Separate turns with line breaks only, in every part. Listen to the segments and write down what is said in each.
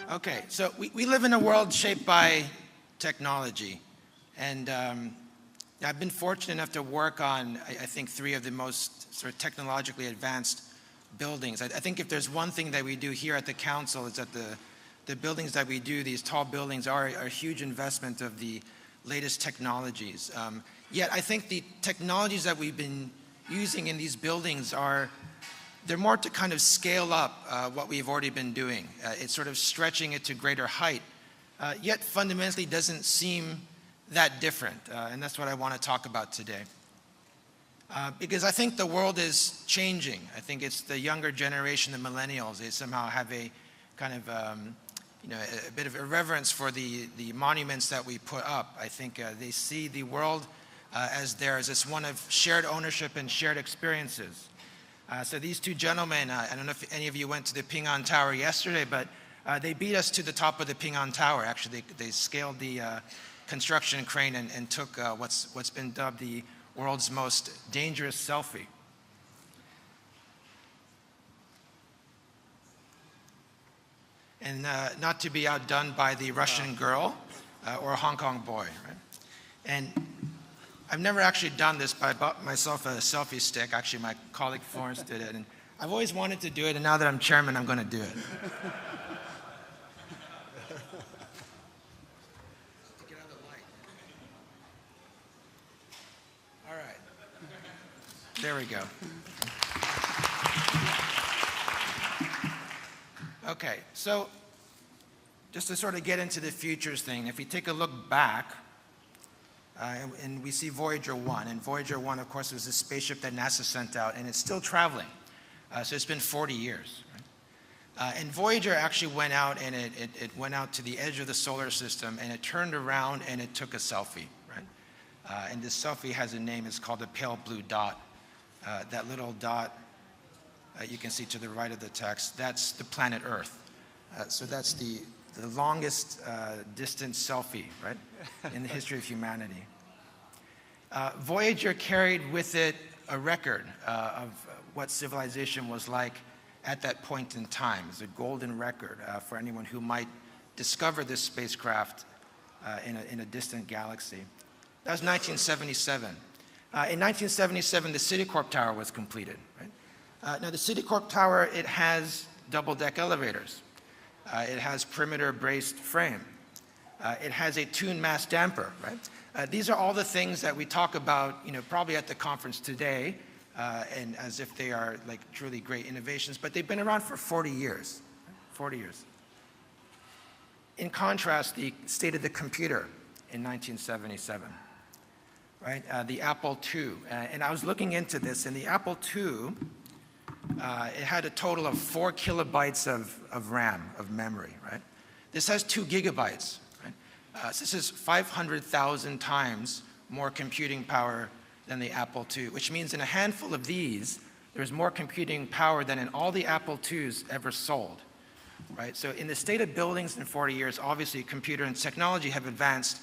Okay, so we live in a world shaped by technology. And I've been fortunate enough to work on, I think, 3 of the most sort of technologically advanced buildings. I think if there's one thing that we do here at the council, is that the buildings that we do, these tall buildings, are a huge investment of the latest technologies. Yet I think the technologies that we've been using in these buildings they're more to kind of scale up what we've already been doing. It's sort of stretching it to greater height, yet fundamentally doesn't seem that different. And that's what I want to talk about today. Because I think the world is changing. I think it's the younger generation, the millennials, they somehow have a kind of a bit of irreverence for the monuments that we put up. I think they see the world as theirs. It's one of shared ownership and shared experiences. So these 2 gentlemen, I don't know if any of you went to the Ping An Tower yesterday, but they beat us to the top of the Ping An Tower. Actually, they scaled the construction crane and took what's been dubbed the world's most dangerous selfie. And not to be outdone by the Russian girl or Hong Kong boy, right? And I've never actually done this, but I bought myself a selfie stick. Actually, my colleague Florence did it, and I've always wanted to do it, and now that I'm chairman, I'm going to do it. Get out of the light. All right. There we go. Okay, so just to sort of get into the futures thing, if we take a look back, and we see Voyager 1, and Voyager 1, of course, was a spaceship that NASA sent out, and it's still traveling. So it's been 40 years. Right? And Voyager actually went out, and it went out to the edge of the solar system, and it turned around, and it took a selfie. Right? And this selfie has a name. It's called the pale blue dot. That little dot, you can see to the right of the text, that's the planet Earth. So that's the longest distance selfie, right, in the history of humanity. Voyager carried with it a record of what civilization was like at that point in time. It's a golden record for anyone who might discover this spacecraft in a distant galaxy. That was 1977. In 1977, the Citicorp Tower was completed. Right? Now, the Citicorp Tower, it has double-deck elevators. It has perimeter-braced frame. It has a tuned mass damper, right? These are all the things that we talk about, probably at the conference today, and as if they are like truly great innovations, but they've been around for 40 years, 40 years. In contrast, the state of the computer in 1977, right? The Apple II, and I was looking into this, and the Apple II, it had a total of 4 kilobytes of RAM, of memory, right? This has 2 gigabytes, right? So this is 500,000 times more computing power than the Apple II, which means in a handful of these, there's more computing power than in all the Apple IIs ever sold, right? So in the state of buildings in 40 years, obviously computer and technology have advanced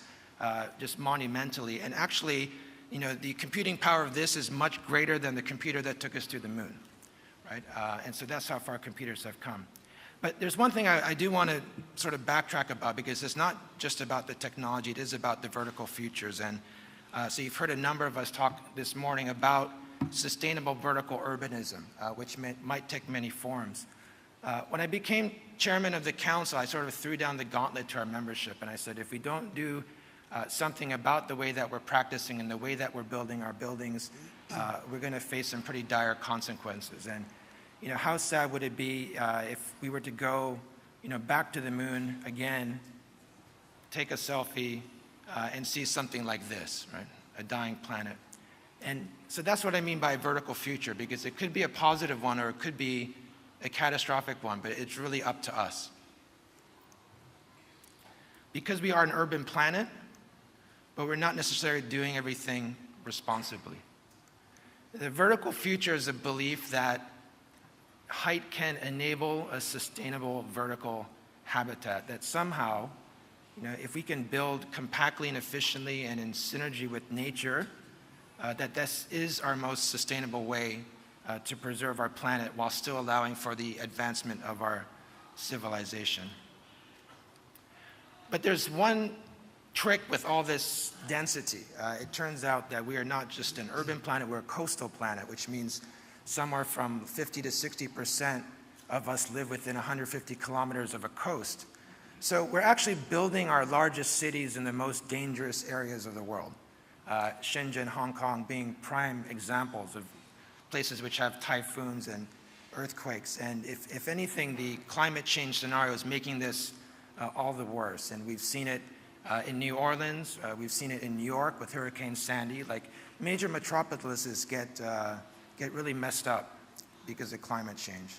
just monumentally, and actually, the computing power of this is much greater than the computer that took us to the moon. Right? And so that's how far computers have come. But there's one thing I do want to sort of backtrack about, because it's not just about the technology, it is about the vertical futures. And so you've heard a number of us talk this morning about sustainable vertical urbanism, which might take many forms. When I became chairman of the council, I sort of threw down the gauntlet to our membership, and I said, if we don't do something about the way that we're practicing and the way that we're building our buildings, we're going to face some pretty dire consequences. And how sad would it be if we were to go, back to the moon again, take a selfie, and see something like this, right? A dying planet. And so that's what I mean by vertical future, because it could be a positive one or it could be a catastrophic one, but it's really up to us. Because we are an urban planet, but we're not necessarily doing everything responsibly. The vertical future is a belief that height can enable a sustainable vertical habitat, that somehow, if we can build compactly and efficiently and in synergy with nature, that this is our most sustainable way to preserve our planet while still allowing for the advancement of our civilization. But there's one trick with all this density. It turns out that we are not just an urban planet, we're a coastal planet, which means somewhere from 50 to 60% of us live within 150 kilometers of a coast. So we're actually building our largest cities in the most dangerous areas of the world. Shenzhen, Hong Kong being prime examples of places which have typhoons and earthquakes. And if anything, the climate change scenario is making this all the worse. And we've seen it in New Orleans, we've seen it in New York with Hurricane Sandy. Like, major metropolises get really messed up because of climate change.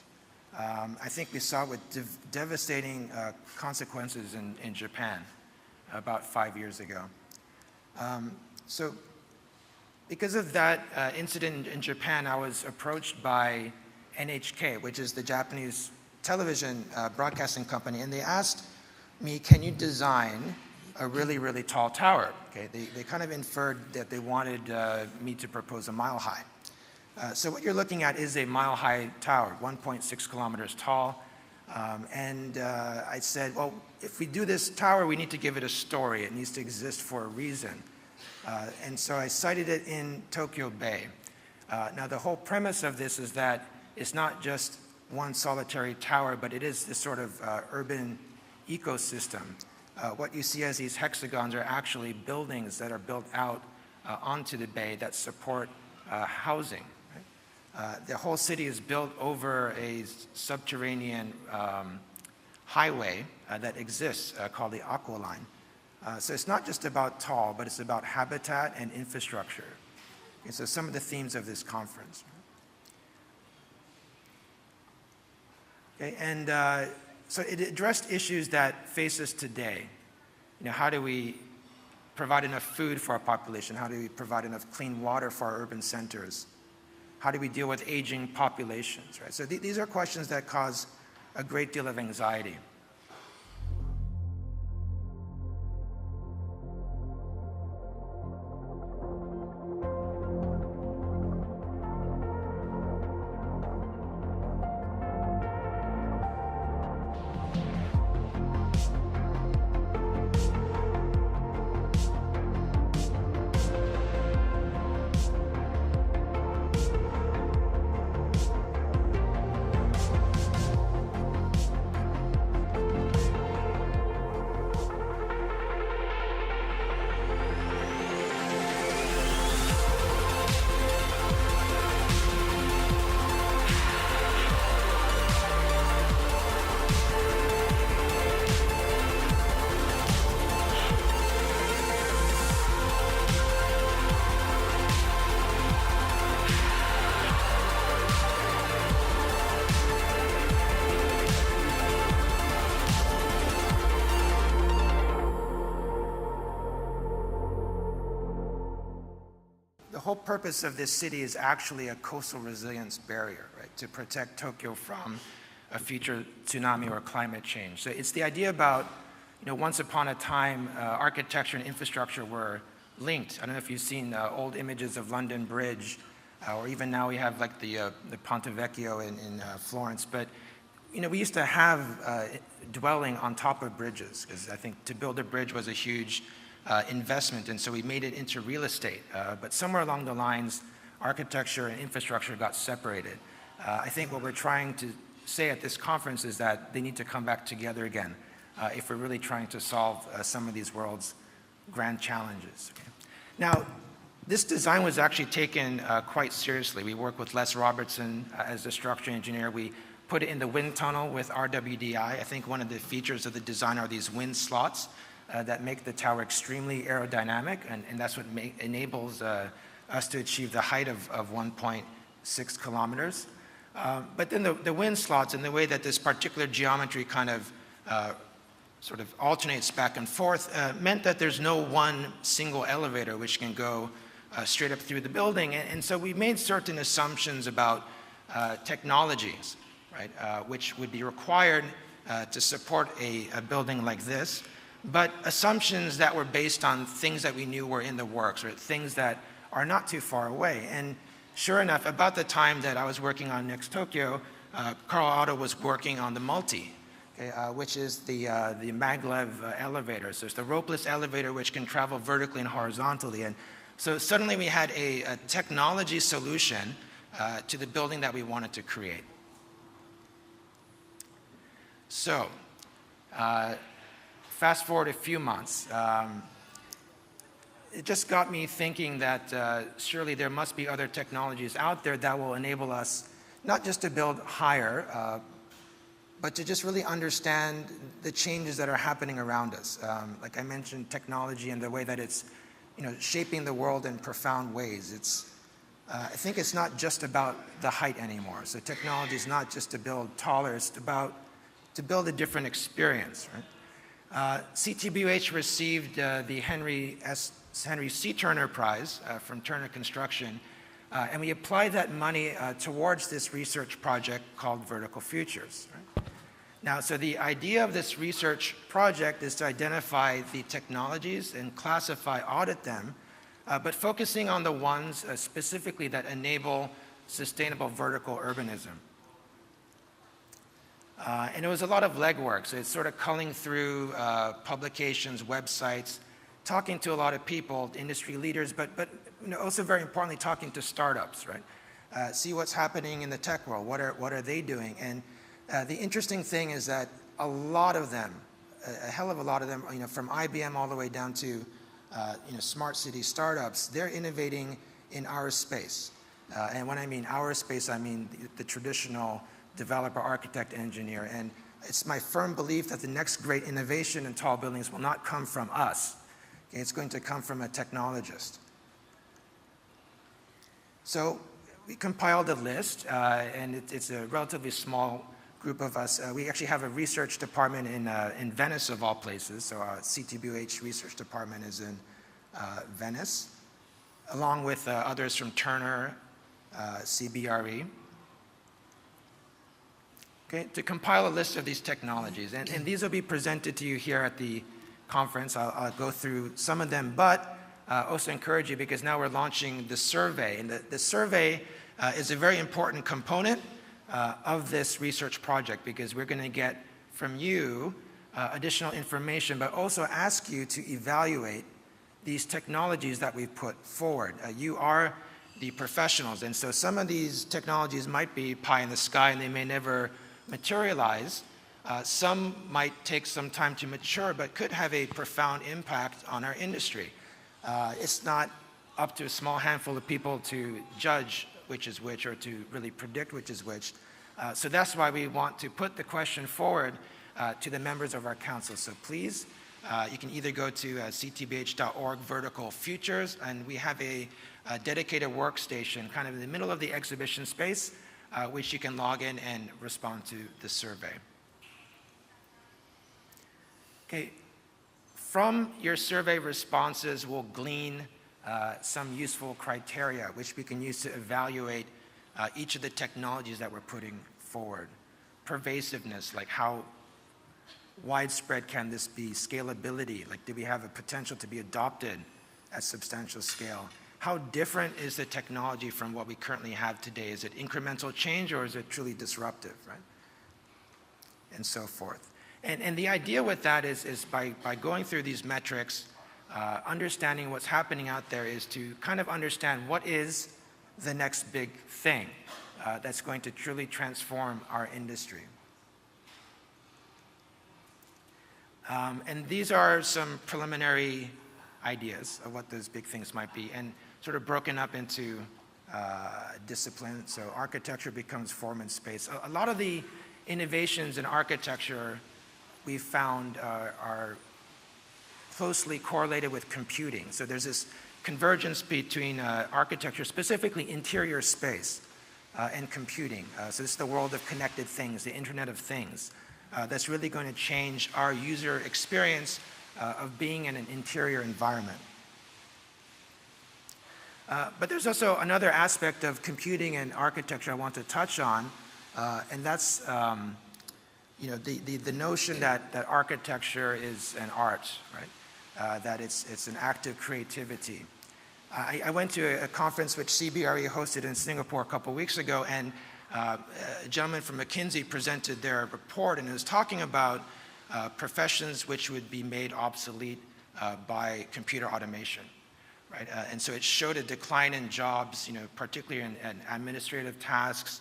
I think we saw it with devastating consequences in Japan about 5 years ago. So because of that incident in Japan, I was approached by NHK, which is the Japanese television broadcasting company, and they asked me, can you design a really, really tall tower? Okay, they kind of inferred that they wanted me to propose a mile high. So what you're looking at is a mile-high tower, 1.6 kilometers tall. I said, well, if we do this tower, we need to give it a story. It needs to exist for a reason. And so I sited it in Tokyo Bay. Now, the whole premise of this is that it's not just one solitary tower, but it is this sort of urban ecosystem. What you see as these hexagons are actually buildings that are built out onto the bay that support housing. The whole city is built over a subterranean highway that exists called the Aqua Line. So it's not just about tall, but it's about habitat and infrastructure. Okay, so some of the themes of this conference. Okay, and so it addressed issues that face us today. You know, how do we provide enough food for our population? How do we provide enough clean water for our urban centers? How do we deal with aging populations, right? So these are questions that cause a great deal of anxiety. The whole purpose of this city is actually a coastal resilience barrier, right, to protect Tokyo from a future tsunami or climate change. So it's the idea about, you know, once upon a time, architecture and infrastructure were linked. I don't know if you've seen old images of London Bridge, or even now we have like the Ponte Vecchio in Florence. But, you know, we used to have dwelling on top of bridges, because I think to build a bridge was a huge investment, and so we made it into real estate. But somewhere along the lines, architecture and infrastructure got separated. I think what we're trying to say at this conference is that they need to come back together again if we're really trying to solve some of these world's grand challenges. Okay. Now, this design was actually taken quite seriously. We worked with Les Robertson as the structural engineer. We put it in the wind tunnel with RWDI. I think one of the features of the design are these wind slots that make the tower extremely aerodynamic, and that's what enables us to achieve the height of 1.6 kilometers. But then the wind slots and the way that this particular geometry kind of sort of alternates back and forth meant that there's no one single elevator which can go straight up through the building. And so we made certain assumptions about technologies, right, which would be required to support a building like this, but assumptions that were based on things that we knew were in the works, or things that are not too far away. And sure enough, about the time that I was working on Next Tokyo, Carl Otto was working on the Multi, okay, which is the maglev elevator. So it's the ropeless elevator which can travel vertically and horizontally. And so suddenly we had a technology solution to the building that we wanted to create. So, fast forward a few months. It just got me thinking that surely there must be other technologies out there that will enable us not just to build higher, but to just really understand the changes that are happening around us. Like I mentioned, technology and the way that it's, shaping the world in profound ways. I think it's not just about the height anymore. So technology is not just to build taller, it's about to build a different experience, right? CTBUH received the Henry C. Turner Prize from Turner Construction, and we applied that money towards this research project called Vertical Futures. Right? Now, so the idea of this research project is to identify the technologies and classify, audit them, but focusing on the ones specifically that enable sustainable vertical urbanism. And it was a lot of legwork, so it's sort of culling through publications, websites, talking to a lot of people, industry leaders, but also very importantly, talking to startups, right? See what's happening in the tech world, what are they doing? And the interesting thing is that a lot of them, a hell of a lot of them, from IBM all the way down to smart city startups, they're innovating in our space. And when I mean our space, I mean the traditional developer, architect, engineer. And it's my firm belief that the next great innovation in tall buildings will not come from us. Okay? It's going to come from a technologist. So we compiled a list, and it's a relatively small group of us. We actually have a research department in Venice, of all places. So our CTBUH research department is in Venice, along with others from Turner, CBRE. Okay, to compile a list of these technologies. And these will be presented to you here at the conference. I'll go through some of them, but also encourage you because now we're launching the survey. And the survey is a very important component of this research project because we're going to get from you additional information, but also ask you to evaluate these technologies that we've put forward. You are the professionals, and so some of these technologies might be pie in the sky and they may never materialize. Some might take some time to mature, but could have a profound impact on our industry. It's not up to a small handful of people to judge which is which or to really predict which is which. So that's why we want to put the question forward to the members of our council. So please, you can either go to ctbh.org vertical futures, and we have a dedicated workstation kind of in the middle of the exhibition space, which you can log in and respond to the survey. Okay, from your survey responses, we'll glean some useful criteria which we can use to evaluate each of the technologies that we're putting forward. Pervasiveness, like how widespread can this be? Scalability, like do we have a potential to be adopted at substantial scale? How different is the technology from what we currently have today? Is it incremental change or is it truly disruptive, right? And so forth. And the idea with that is by going through these metrics, understanding what's happening out there is to kind of understand what is the next big thing that's going to truly transform our industry. And these are some preliminary ideas of what those big things might be, and sort of broken up into discipline. So architecture becomes form and space. A lot of the innovations in architecture we've found are closely correlated with computing. So there's this convergence between architecture, specifically interior space, and computing. So this is the world of connected things, the Internet of Things. That's really going to change our user experience of being in an interior environment. But there's also another aspect of computing and architecture I want to touch on, and that's the notion that architecture is an art, right? That it's an act of creativity. I went to a conference which CBRE hosted in Singapore a couple weeks ago, and a gentleman from McKinsey presented their report, and it was talking about professions which would be made obsolete by computer automation, right? And so it showed a decline in jobs, particularly in administrative tasks,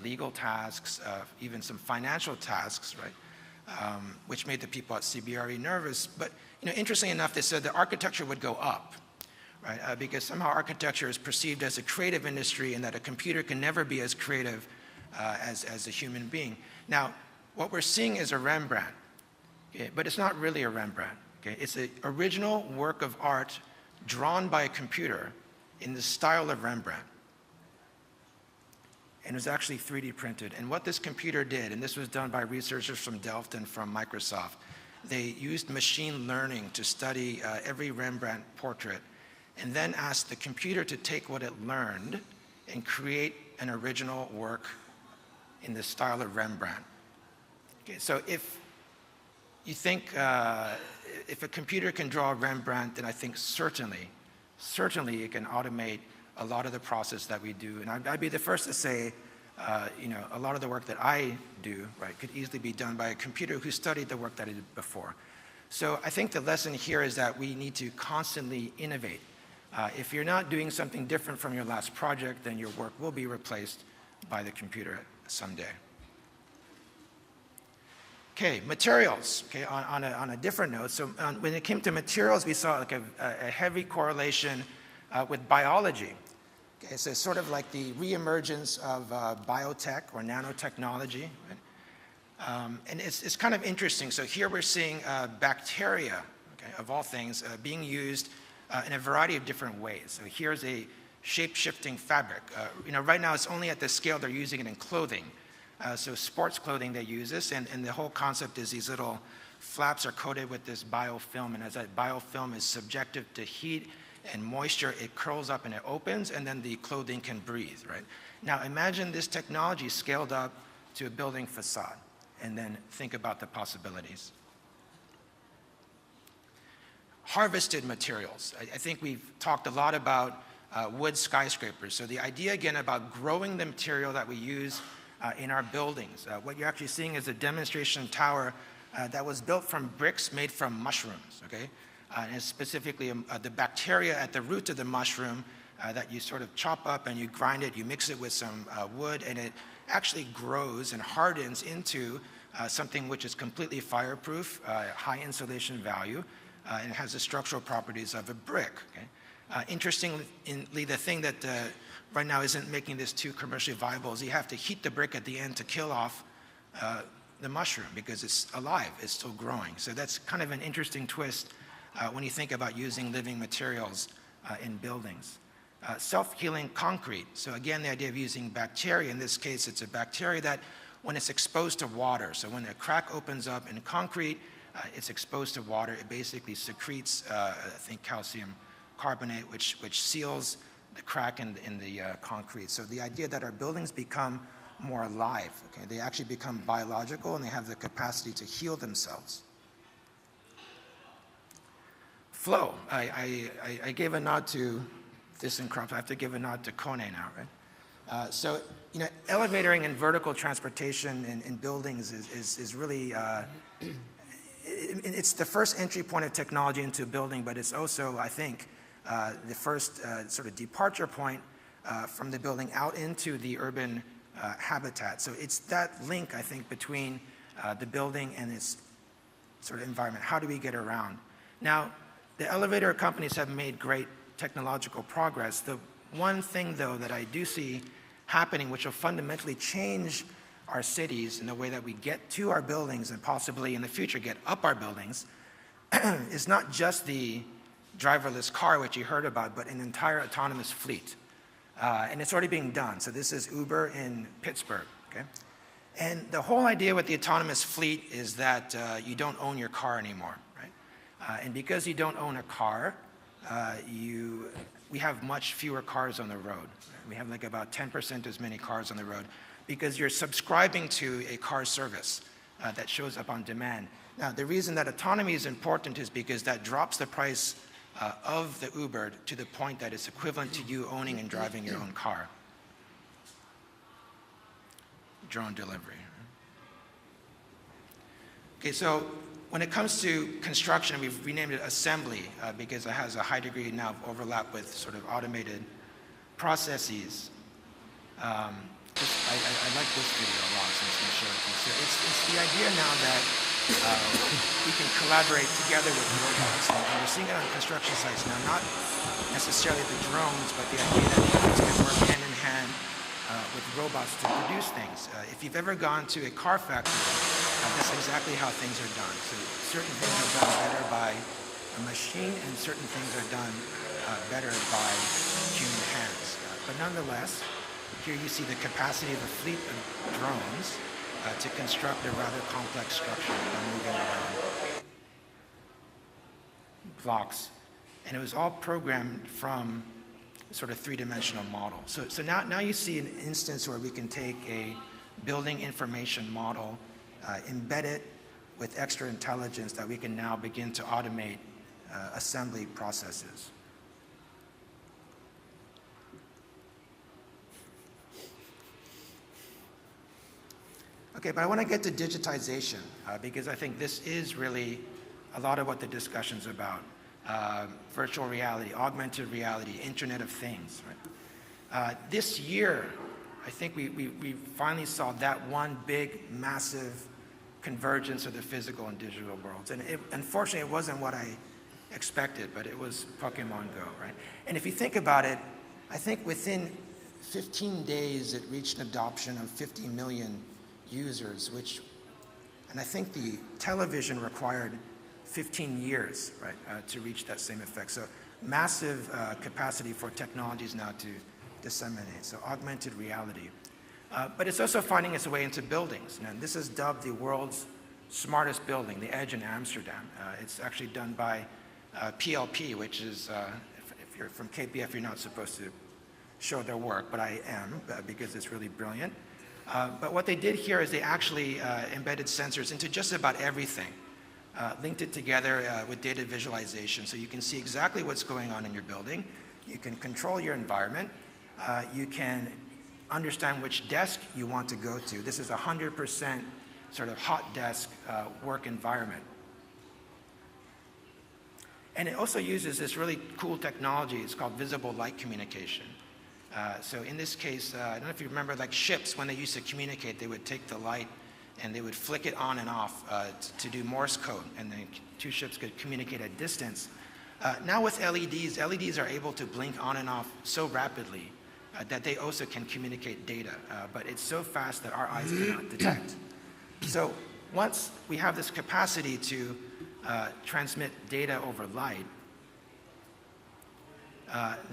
legal tasks, even some financial tasks, right? Which made the people at CBRE nervous. But interestingly enough, they said that architecture would go up, right? Because somehow architecture is perceived as a creative industry, and that a computer can never be as creative as a human being. Now, what we're seeing is a Rembrandt, okay? But it's not really a Rembrandt. Okay? It's an original work of art drawn by a computer in the style of Rembrandt. And it was actually 3D printed. And what this computer did, and this was done by researchers from Delft and from Microsoft, they used machine learning to study every Rembrandt portrait, and then asked the computer to take what it learned and create an original work in the style of Rembrandt. Okay, so if you think if a computer can draw a Rembrandt, then I think certainly it can automate a lot of the process that we do. And I'd be the first to say, a lot of the work that I do, right, could easily be done by a computer who studied the work that I did before. So I think the lesson here is that we need to constantly innovate. If you're not doing something different from your last project, then your work will be replaced by the computer someday. Okay, materials, okay, on a different note. So when it came to materials, we saw like a heavy correlation with biology. Okay, so it's sort of like the reemergence of biotech or nanotechnology. Right? And it's kind of interesting. So here we're seeing bacteria, okay, of all things, being used in a variety of different ways. So here's a shape-shifting fabric. Right now it's only at the scale they're using it in clothing. So sports clothing, they use this, and the whole concept is these little flaps are coated with this biofilm, and as that biofilm is subjected to heat and moisture, it curls up and it opens, and then the clothing can breathe, right? Now imagine this technology scaled up to a building facade, and then think about the possibilities. Harvested materials. I think we've talked a lot about wood skyscrapers. So the idea again about growing the material that we use in our buildings. What you're actually seeing is a demonstration tower that was built from bricks made from mushrooms, okay? And specifically the bacteria at the root of the mushroom that you sort of chop up and you grind it, you mix it with some wood, and it actually grows and hardens into something which is completely fireproof, high insulation value, and it has the structural properties of a brick, okay? Interestingly, the thing that right now isn't making this too commercially viable is you have to heat the brick at the end to kill off the mushroom because it's alive, it's still growing. So that's kind of an interesting twist when you think about using living materials in buildings. Self-healing concrete. So again, the idea of using bacteria, in this case it's a bacteria that when it's exposed to water, so when a crack opens up in concrete, it's exposed to water, it basically secretes, I think, calcium carbonate, which seals the crack in the concrete. So the idea that our buildings become more alive, okay? They actually become biological and they have the capacity to heal themselves. Flow. I gave a nod to ThyssenKrupp. I have to give a nod to Kohn now, right? So, elevating and vertical transportation in buildings is really, it's the first entry point of technology into a building, but it's also, I think, the first sort of departure point from the building out into the urban habitat. So it's that link, I think, between the building and its sort of environment. How do we get around? Now, the elevator companies have made great technological progress. The one thing, though, that I do see happening, which will fundamentally change our cities and the way that we get to our buildings and possibly in the future get up our buildings, is not just the driverless car, which you heard about, but an entire autonomous fleet. And it's already being done. So this is Uber in Pittsburgh, okay? And the whole idea with the autonomous fleet is that you don't own your car anymore, right? And because you don't own a car, we have much fewer cars on the road. We have like about 10% as many cars on the road because you're subscribing to a car service that shows up on demand. Now, the reason that autonomy is important is because that drops the price of the Uber to the point that it's equivalent to you owning and driving your own car. Drone delivery. Okay, so when it comes to construction, we've renamed it assembly because it has a high degree now of overlap with sort of automated processes. I like this video a lot, so I'm going to show it to you. So it's the idea now that we can collaborate together with robots, and we're seeing it on construction sites now, not necessarily the drones, but the idea that humans can work hand in hand with robots to produce things. If you've ever gone to a car factory, that's exactly how things are done. So certain things are done better by a machine, and certain things are done better by human hands. But nonetheless, here you see the capacity of a fleet of drones to construct a rather complex structure by moving around blocks. And it was all programmed from sort of three-dimensional model. So now you see an instance where we can take a building information model, embed it with extra intelligence that we can now begin to automate assembly processes. Okay, but I want to get to digitization because I think this is really a lot of what the discussion's about. Virtual reality, augmented reality, Internet of Things. Right? This year, I think we finally saw that one big, massive convergence of the physical and digital worlds. And unfortunately, it wasn't what I expected, but it was Pokemon Go, right? And if you think about it, I think within 15 days, it reached an adoption of 50 million users, and I think the television required 15 years, right, to reach that same effect. So massive capacity for technologies now to disseminate. So augmented reality. But it's also finding its way into buildings. Now, this is dubbed the world's smartest building, the Edge in Amsterdam. It's actually done by PLP, which is, if you're from KPF, you're not supposed to show their work, but I am, because it's really brilliant. But what they did here is they actually embedded sensors into just about everything, linked it together with data visualization, so you can see exactly what's going on in your building. You can control your environment. You can understand which desk you want to go to. This is 100% sort of hot desk work environment. And it also uses this really cool technology. It's called visible light communication. So in this case, I don't know if you remember, like ships, when they used to communicate, they would take the light and they would flick it on and off to do Morse code, and then two ships could communicate at distance. Now with LEDs, LEDs are able to blink on and off so rapidly that they also can communicate data, but it's so fast that our eyes cannot detect. So once we have this capacity to transmit data over light,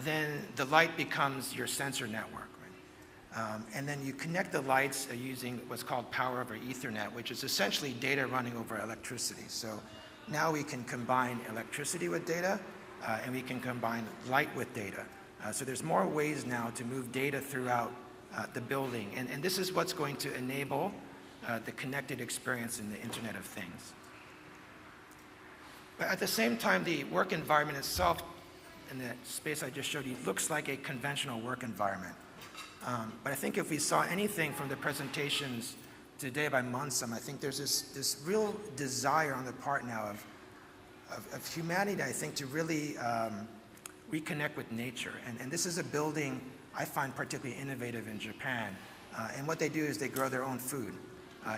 then the light becomes your sensor network. Right? And then you connect the lights using what's called power over Ethernet, which is essentially data running over electricity. So now we can combine electricity with data, and we can combine light with data. So there's more ways now to move data throughout the building. And this is what's going to enable the connected experience in the Internet of Things. But at the same time, the work environment itself, in the space I just showed you, looks like a conventional work environment. But I think if we saw anything from the presentations today by Munsum, I think there's this real desire on the part now of humanity, I think, to really reconnect with nature. And this is a building I find particularly innovative in Japan. And what they do is they grow their own food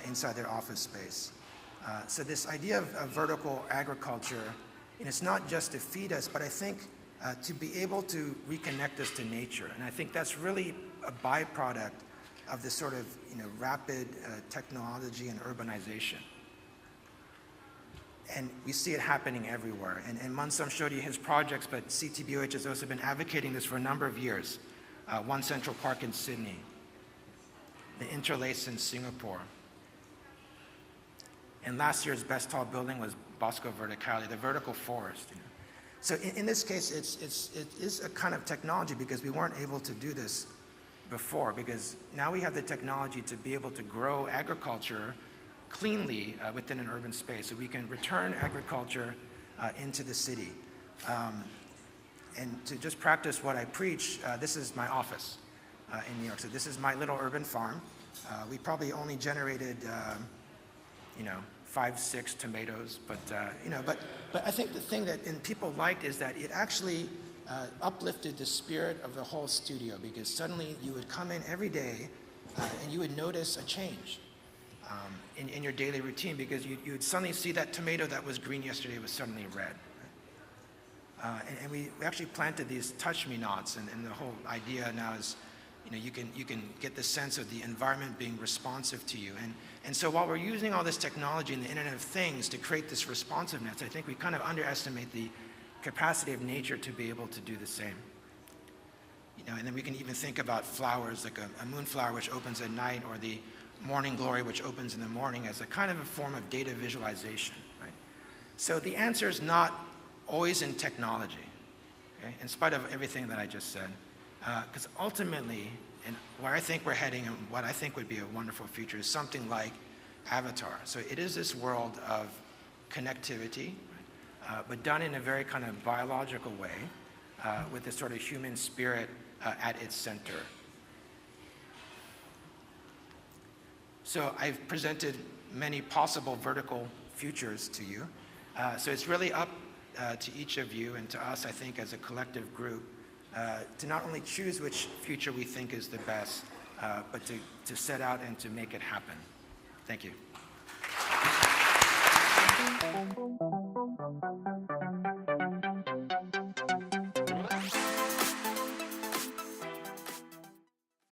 inside their office space. So this idea of vertical agriculture, and it's not just to feed us, but I think to be able to reconnect us to nature. And I think that's really a byproduct of this sort of rapid technology and urbanization. And we see it happening everywhere. And Munsum showed you his projects, but CTBUH has also been advocating this for a number of years. One Central Park in Sydney, the Interlace in Singapore. And last year's best tall building was Bosco Verticale, the vertical forest. So in this case, it is a kind of technology because we weren't able to do this before, because now we have the technology to be able to grow agriculture cleanly within an urban space. So we can return agriculture into the city. And to just practice what I preach, this is my office in New York. So this is my little urban farm. We probably only generated, 5, 6 tomatoes, but I think the thing that people liked is that it actually uplifted the spirit of the whole studio, because suddenly you would come in every day and you would notice a change in your daily routine, because you would suddenly see that tomato that was green yesterday was suddenly red. And we actually planted these touch me nots, and the whole idea now is, you can get the sense of the environment being responsive to you. And so while we're using all this technology and the Internet of Things to create this responsiveness, I think we kind of underestimate the capacity of nature to be able to do the same. And then we can even think about flowers, like a moonflower which opens at night, or the morning glory which opens in the morning, as a kind of a form of data visualization, right? So the answer is not always in technology, okay, in spite of everything that I just said. Because ultimately, and where I think we're heading and what I think would be a wonderful future is something like Avatar. So it is this world of connectivity, but done in a very kind of biological way, with this sort of human spirit at its center. So I've presented many possible vertical futures to you. So it's really up to each of you and to us, I think, as a collective group, to not only choose which future we think is the best, but to set out and to make it happen. Thank you.